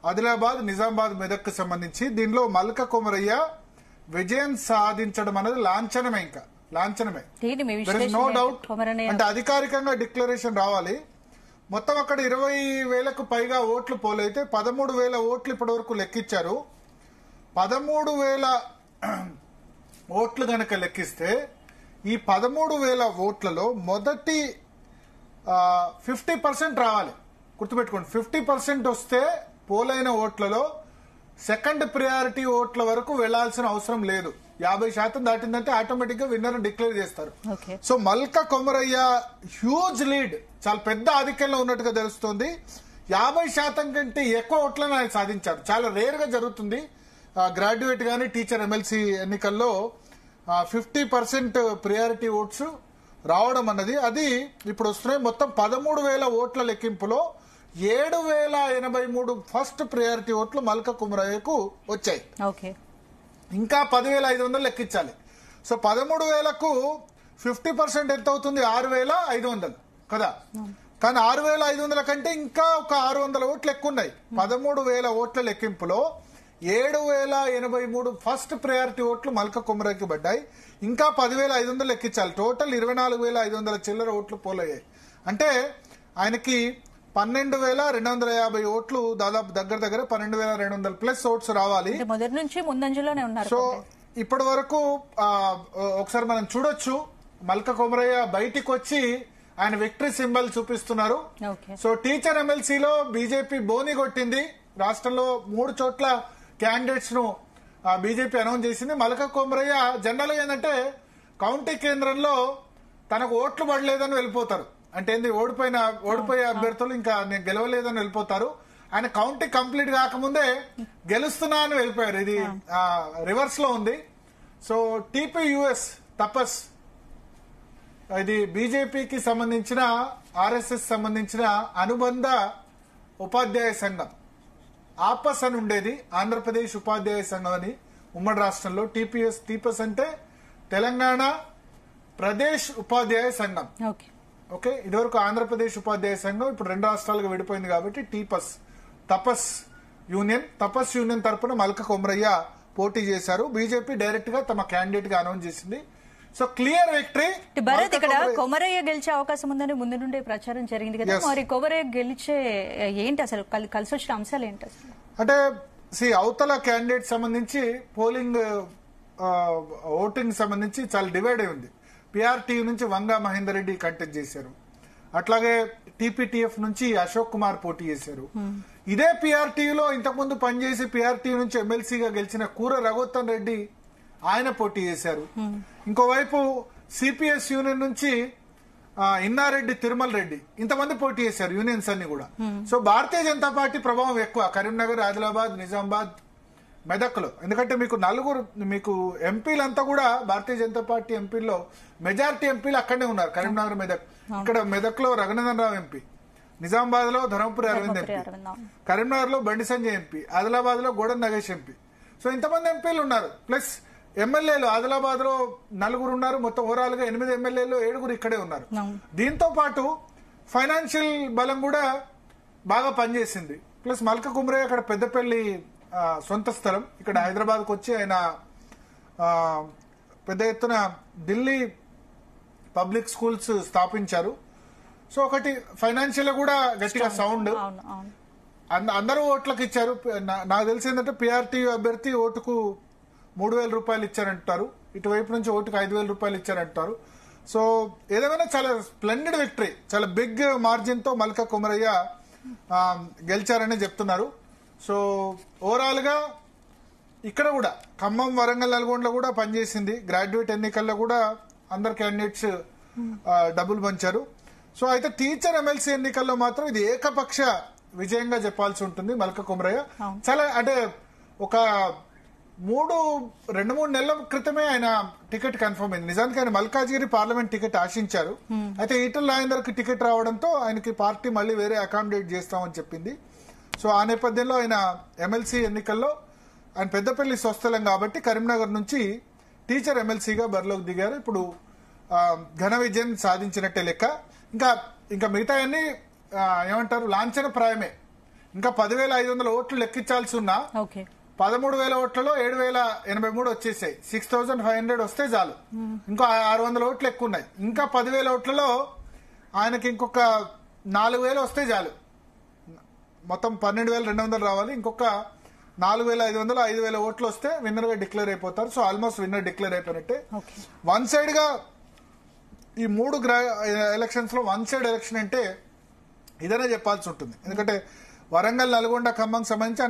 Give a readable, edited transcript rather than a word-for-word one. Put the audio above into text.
ఆదిలాబాద్, నిజామాబాద్, మెదక్ కు సంబంధించి దీనిలో మల్క కొమరయ్య విజయం సాధించడం అనేది లాంఛనమే. ఇంకా లాంఛనమే, నో డౌట్. అంటే అధికారికంగా డిక్లరేషన్ రావాలి. మొత్తం అక్కడ 20,000కు పైగా ఓట్లు పోలైతే 13,000 ఓట్లు ఇప్పటి వరకు లెక్కించారు. 13,000 ఓట్లు గనక లెక్కిస్తే ఈ 13,000 ఓట్లలో మొదటి 50% రావాలి. గుర్తుపెట్టుకోండి, 50% వస్తే పోలైన ఓట్లలో సెకండ్ ప్రియారిటీ ఓట్ల వరకు వెళ్లాల్సిన అవసరం లేదు. 50% దాటిందంటే ఆటోమేటిక్ గా విన్నర్ డిక్లేర్ చేస్తారు. So Malka Komaraiah huge lead, చాలా పెద్ద ఆధిక్యంలో ఉన్నట్టుగా తెలుస్తోంది. 50% కంటే ఎక్కువ ఓట్లను ఆయన సాధించారు. చాలా రేర్ గా జరుగుతుంది గ్రాడ్యుయేట్ గానీ టీచర్ ఎమ్మెల్సీ ఎన్నికల్లో 50% ప్రియారిటీ ఓట్స్ రావడం అన్నది. అది ఇప్పుడు వస్తున్నాయి. మొత్తం 13,000 ఓట్ల లెక్కింపులో 7,083 ఫస్ట్ ప్రియారిటీ ఓట్లు మల్క కొమరయ్యకు వచ్చాయి. ఇంకా 10,500 లెక్కించాలి. సో 13,000కు 50% ఎంత అవుతుంది? 6,500 కదా. కానీ 6,500 కంటే ఇంకా ఒక 600 ఓట్లు ఎక్కువ ఉన్నాయి. 13,000 ఓట్ల లెక్కింపులో 7,083 ఫస్ట్ ప్రయారిటీ ఓట్లు మల్క కొమరయ్యకి పడ్డాయి. ఇంకా 10,500 లెక్కించాలి. టోటల్ 24,500 చిల్లర ఓట్లు పోలయ్యాయి. అంటే ఆయనకి 12,250 ఓట్లు, దాదాపు దగ్గర 12,200 ప్లస్ ఓట్స్ రావాలి. మొదటి నుంచి ముందంజలోనే ఉన్నారు. సో ఇప్పటి వరకు ఒకసారి మనం చూడొచ్చు, మల్క కొమరయ్య బయటికి వచ్చి ఆయన విక్టరీ సింబల్ చూపిస్తున్నారు. సో టీచర్ ఎమ్మెల్సీలో బీజేపీ బోని కొట్టింది. రాష్ట్రంలో 3 చోట్ల క్యాండిడేట్స్ ను బీజేపీ అనౌన్స్ చేసింది. మల్క కొమరయ్య జనరల్ గా ఏంటంటే కౌంటీ కేంద్రంలో తనకు ఓట్లు పడలేదని వెళ్ళిపోతారు. అంటే ఏంది, ఓడిపోయే అభ్యర్థులు ఇంకా నేను గెలవలేదని వెళ్ళిపోతారు. ఆయన కౌంటీ కంప్లీట్ కాకముందే గెలుస్తున్నా అని వెళ్ళిపోయారు. ఇది రివర్స్ లో ఉంది. సో టీపీయూఎస్ తపస్, ఇది బీజేపీకి సంబంధించిన ఆర్ఎస్ఎస్ సంబంధించిన అనుబంధ ఉపాధ్యాయ సంఘం. ఆపస్ అని ఉండేది, ఆంధ్రప్రదేశ్ ఉపాధ్యాయ సంఘం అని ఉమ్మడి రాష్ట్రంలో. టీపస్ అంటే తెలంగాణ ప్రదేశ్ ఉపాధ్యాయ సంఘం. ఓకే, ఇదివరకు ఆంధ్రప్రదేశ్ ఉపాధ్యాయ సంఘం, ఇప్పుడు 2 రాష్ట్రాలుగా విడిపోయింది కాబట్టి తపస్ యూనియన్ తరపున మల్క కొమరయ్య పోటీ చేశారు. బీజేపీ డైరెక్ట్ గా తమ క్యాండిడేట్ గా అనౌన్స్ చేసింది. So clear victory. భరత్, ఇక్కడ కొమరయ్య గెలిచే అవకాశం ఉందని ముందు నుండే ప్రచారం జరిగింది కదా, మరి కొమరయ్య గెలిచే ఏంటి అసలు కలిసి వచ్చిన అంశాలు ఏంటి అసలు? అంటే అవతల క్యాండిడేట్ సంబంధించి పోలింగ్ ఓటింగ్ సంబంధించి చాలా డివైడ్ అయి ఉంది. పిఆర్టీ నుంచి వంగా మహేందర్ రెడ్డి కంటెస్ట్ చేశారు. అట్లాగే టీపీటీఎఫ్ నుంచి అశోక్ కుమార్ పోటీ చేశారు. ఇదే పిఆర్టీలో ఇంతకుముందు పనిచేసి పిఆర్టీ నుంచి ఎమ్మెల్సీగా గెలిచిన కూర రఘోత్తమ్ రెడ్డి ఆయన పోటీ చేశారు. ఇంకోవైపు సిపిఎస్ యూనియన్ నుంచి ఇన్నారెడ్డి, తిరుమల రెడ్డి, ఇంతమంది పోటీ చేశారు యూనియన్స్ అన్ని కూడా. సో భారతీయ జనతా పార్టీ ప్రభావం ఎక్కువ కరీంనగర్, ఆదిలాబాద్, నిజామాబాద్, మెదక్ లో. ఎందుకంటే మీకు ఎంపీలంతా కూడా భారతీయ జనతా పార్టీ ఎంపీల్లో మెజారిటీ ఎంపీలు అక్కడనే ఉన్నారు. కరీంనగర్, మెదక్. ఇక్కడ మెదక్ లో రఘునందన్ రావు ఎంపీ, నిజామాబాద్ లో ధర్మపురి అరవింద్ ఎంపీ, కరీంనగర్ లో బండి సంజయ్ ఎంపీ, ఆదిలాబాద్ లో గోడన్ నగేష్ ఎంపీ. సో ఇంతమంది ఎంపీలు ఉన్నారు. ప్లస్ ఎమ్మెల్యేలు ఆదిలాబాద్ లో 4 ఉన్నారు. మొత్తం ఓవరాల్ గా 8 ఎమ్మెల్యేలు, 7 ఇక్కడే ఉన్నారు. దీంతో పాటు ఫైనాన్షియల్ బలం కూడా బాగా పనిచేసింది. ప్లస్ మల్క కొమరయ్య అక్కడ పెద్దపల్లి సొంత స్థలం. ఇక్కడ హైదరాబాద్ కు వచ్చి ఆయన పెద్ద ఎత్తున ఢిల్లీ పబ్లిక్ స్కూల్స్ స్థాపించారు. సో ఒకటి ఫైనాన్షియల్ కూడా గట్టిగా సౌండ్. అందరూ ఓట్లకు ఇచ్చారు. నాకు తెలిసి ఏంటంటే పిఆర్టీ అభ్యర్థి ఓటుకు 3,000 రూపాయలు ఇచ్చారంటారు. ఇటువైపు నుంచి ఓటుకు 5,000 రూపాయలు ఇచ్చారంటారు. సో ఏదేమైనా చాలా స్ప్లెండెడ్ విక్టరీ, చాలా బిగ్ మార్జిన్ తో మల్క కొమరయ్య గెలిచారని చెప్తున్నారు. సో ఓవరాల్ గా ఇక్కడ కూడా ఖమ్మం, వరంగల్, నల్గొండలో కూడా పనిచేసింది. గ్రాడ్యుయేట్ ఎన్నికల్లో కూడా అందరు క్యాండిడేట్స్ డబ్బులు పంచారు. సో అయితే టీచర్ ఎమ్మెల్సీ ఎన్నికల్లో మాత్రం ఇది ఏకపక్ష విజయంగా చెప్పాల్సి ఉంటుంది. మల్క కొమరయ్య చాలా అంటే ఒక 2-3 నెలల క్రితమే ఆయన టికెట్ కన్ఫర్మ్ అయింది. నిజానికి ఆయన మల్కాజిగిరి పార్లమెంట్ టికెట్ ఆశించారు. అయితే ఈటల రాజేందర్ కి టికెట్ రావడంతో ఆయనకి పార్టీ మళ్ళీ వేరే అకామిడేట్ చేస్తామని చెప్పింది. సో ఆ నేపథ్యంలో ఆయన ఎమ్మెల్సీ ఎన్నికల్లో ఆయన పెద్దపల్లి స్వస్థలం కాబట్టి కరీంనగర్ నుంచి టీచర్ ఎమ్మెల్సీగా బరిలోకి దిగారు. ఇప్పుడు ఘన విజయం సాధించినట్టే లెక్క. ఇంకా మిగతా అన్ని ఏమంటారు లాంఛన ప్రాయమే. ఇంకా 10,500 ఓట్లు లెక్కించాల్సి ఉన్నా 13,000 ఓట్లలో 7,083 వచ్చేసాయి. 6,500 వస్తే చాలు. ఇంకో 600 ఓట్లు ఎక్కువ ఉన్నాయి. ఇంకా 10,000 ఓట్లలో ఆయనకి ఇంకొక 4,000 వస్తే చాలు. మొత్తం 12,200 రావాలి. ఇంకొక 4,500 5,000 ఓట్లు వస్తే విన్నర్ గా డిక్లేర్ అయిపోతారు. సో ఆల్మోస్ట్ విన్నర్ డిక్లేర్ అయిపోయినట్టే. వన్ సైడ్ గా ఈ 3 ఎలక్షన్స్ లో వన్ సైడ్ ఎలక్షన్ అంటే ఇదనే చెప్పాల్సి ఉంటుంది. ఎందుకంటే వరంగల్, నల్గొండ, ఖమ్మం సంబంధించి